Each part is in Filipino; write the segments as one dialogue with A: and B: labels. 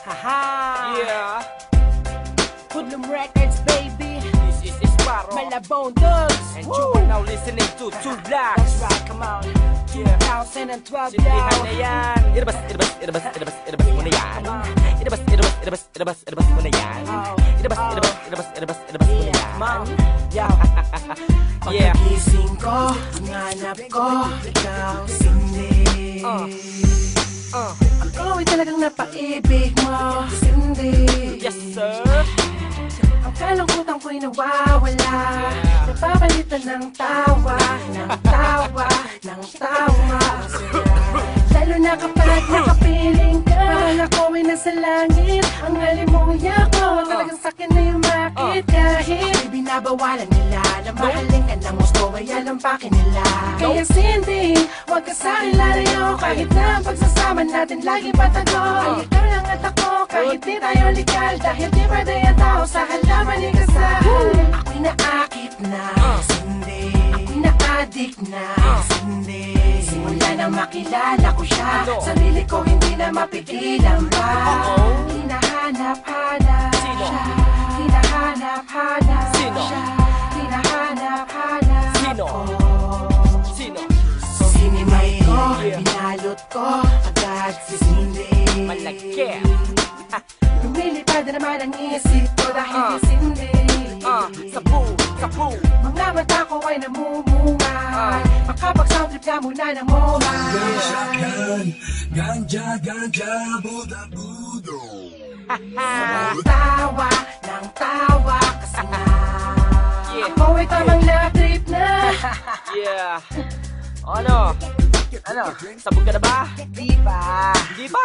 A: Haha!
B: Yeah!
A: Hoodlum Records, baby.
B: This is Sparrow.
A: Malabong Dogs.
B: And you are now listening to Two Blacks.
A: That's right, come on.
B: Yeah.
A: 2012
B: Sintihan
A: now.
B: na yan. Ilabas mo na yan. Ilabas mo na yan. Ilabas mo na yan.
A: Mom, yo.
B: Yeah.
A: Pagkagising ko, ang hanap ko, ikaw, Cindy. Ikaw ay talagang napaibig mo, Cindy.
B: Yes, sir.
A: Ang kalungkutan ko'y nawawala, napapalitan ng tawa, ng tawa, ng tawa. Lalo na kapag nakapiling ka, parang ako ay nasa langit. Ang halimuya ko, talagang sakin na yung makit. Kahit di binabawalan nila na mahalin ka ng gusto, ay alampakin nila. Kaya Cindy, huwag ka sa'kin lalayo. Kahit na ang pagsasama natin lagi patago. Ay ikaw lang at ako, kahit di tayo legal. Dahil di pwede ang tao sa halaman ni kasal. Ako'y naakit na, Cindy. Ako'y na-addict na, Cindy. Simula nang makilala ko siya, sarili ko hindi na mapigilan pa. Hinahanap-hanap siya, hinahanap-hanap siya, hinahanap-hanap
B: Sino?
A: ko.
B: Sino?
A: Sinimay ko, binalot ko, agad si Cindy.
B: Malagkit.
A: Lumilipad na naman ang isip ko dahil kay Cindy.
B: Sapu.
A: Mga mata ko ay namumungay, makapag-soundtrip ka muna ng momay.
C: Ganja, buda-budo.
A: Ng tawa, kasi nga ako ay tamang na-trip na.
B: Yeah. Ano? Sabog ka na ba?
A: Di ba?
B: Hindi pa?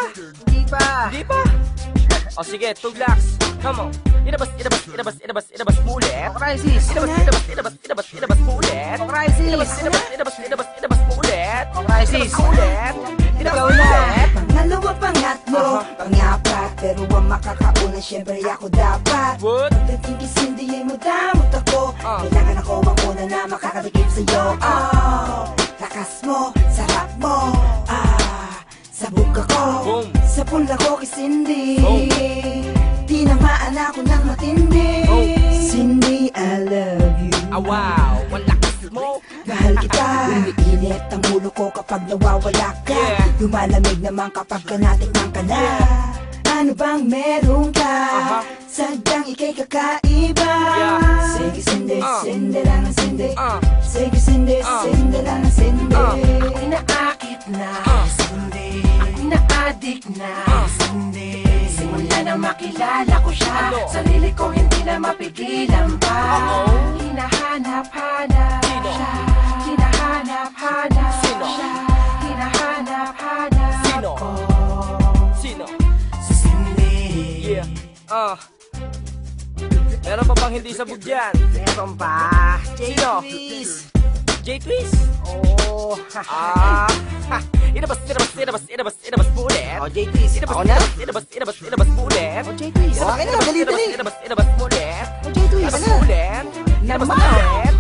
A: Di ba?
B: Hindi pa? O sige, Two Blacks. Come on. Ilabas mo ulit.
A: Crisis!
B: Ilabas mo ulit.
A: Crisis!
B: Ilabas mo ulit.
A: Crisis!
B: Ilabas mo ulit.
D: Pangalawa, pangatlo, pangapat. Pero ang makakauna, syempre ako dapat.
B: What?
D: Pagdating kay Cindy ay madamot ako. Kailangan ako ang una na makakatikim sa'yo. Lakas mo, sarap mo. Sabog ako,
B: Boom.
D: sapul ako kay Cindy.
B: Boom.
D: Tinamaan ako ng matindi. Cindy, I love you.
B: Wow, ang lakas mo.
D: Mahal kita. Umiinit ang ulo ko kapag nawawala ka.
B: Yeah.
D: Lumalamig naman kapag natikman ka na. Ano bang meron ka? Sadyang ika'y kakaiba.
B: Yeah.
D: Sige Cindy, Cindy lang ang Cindy. Sige Cindy,
B: Uh.
D: Cindy lang ang Cindy.
A: Ako'y naakit na, Cindy. Ako'y na-addict na, Cindy. Simula nang makilala ko siya, sarili ko hindi na mapigilan pa. Hinahanap-hanap siya, hinahanap-hanap siya, hinahanap-hanap
B: Sino?
A: ko.
B: Sino?
A: Si Cindy.
B: Yeah. Meron pa bang hindi sabog dyan?
A: Meron pa.
B: Sino?
A: J-Twist.
B: J-Twist?
A: Oh,
B: Ilabas mo ulit.
A: J-Twist. Ako na?
B: Ilabas mo ulit.
A: J-Twist. Okay na, dali.
B: Ilabas mo ulit.
A: J-Twist.
B: Ilabas mo ulit. Ilabas mo ulit.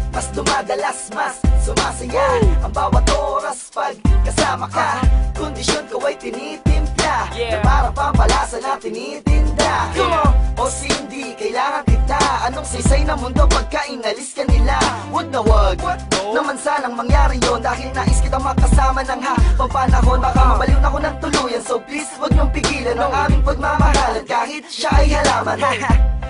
D: Mas dumadalas, mas sumasaya ang bawat oras pag kasama ka. Kondisyon ko ay tinitimpla,
B: Yeah.
D: na para pampalasa na tinitinda. O Cindy, kailangan kita. Anong sisay na mundo pagka inalis ka nila? Wag na wag, naman sanang mangyari yon. Dahil nais kitang makasama ng habang panahon. Baka mabaliw na ko ng tuluyan, so please wag niyong pigilan ang aming pagmamahalan. Kahit siya ay halaman.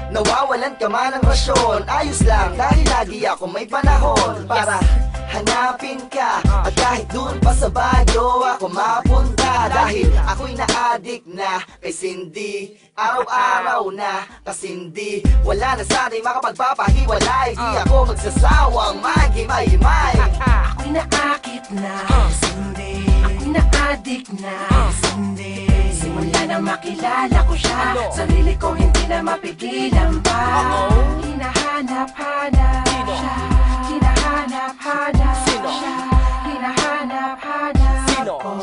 D: Nawawalan ka man ng rasyon, ayos lang dahil lagi ako may panahon para hanapin ka. At kahit dun pa sa bagyo ako mapunta, dahil ako'y na-addict na kay Cindy. Araw-araw na kasindi, wala na sana'y makapagpapahiwalay. Di ako magsasawang magimay-may.
A: Ako'y naakit na, Cindy. Ako'y na-addict na, Cindy. Simula nang makilala ko siya, sarili ko hindi na mapigilan pa. Hinahanap-hanap siya, hinahanap-hanap siya, hinahanap-hanap ko.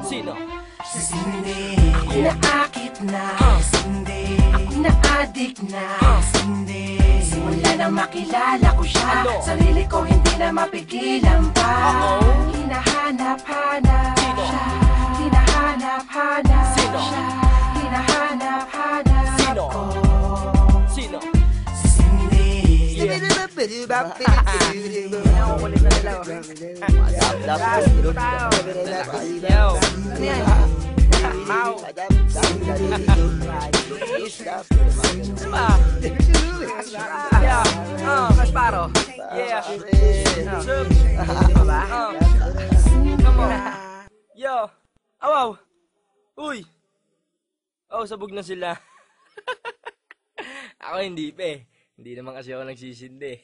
B: Sino?
A: Si Cindy. Ako'y naakit na, Cindy. Ako'y na-addict na, Cindy. Simula nang makilala ko siya, sarili ko hindi na mapigilan pa. Hinahanap-hanap siya, hinahanap-hanap siya,
B: Yo. Ano yan? Mau. Pa. Yeah. Kasparo. Yeah. Sup. Come on. Yo. Awaw. Uy. Oh, sabog na sila. Ako hindi pa eh. Hindi naman kasi ako nagsisindi.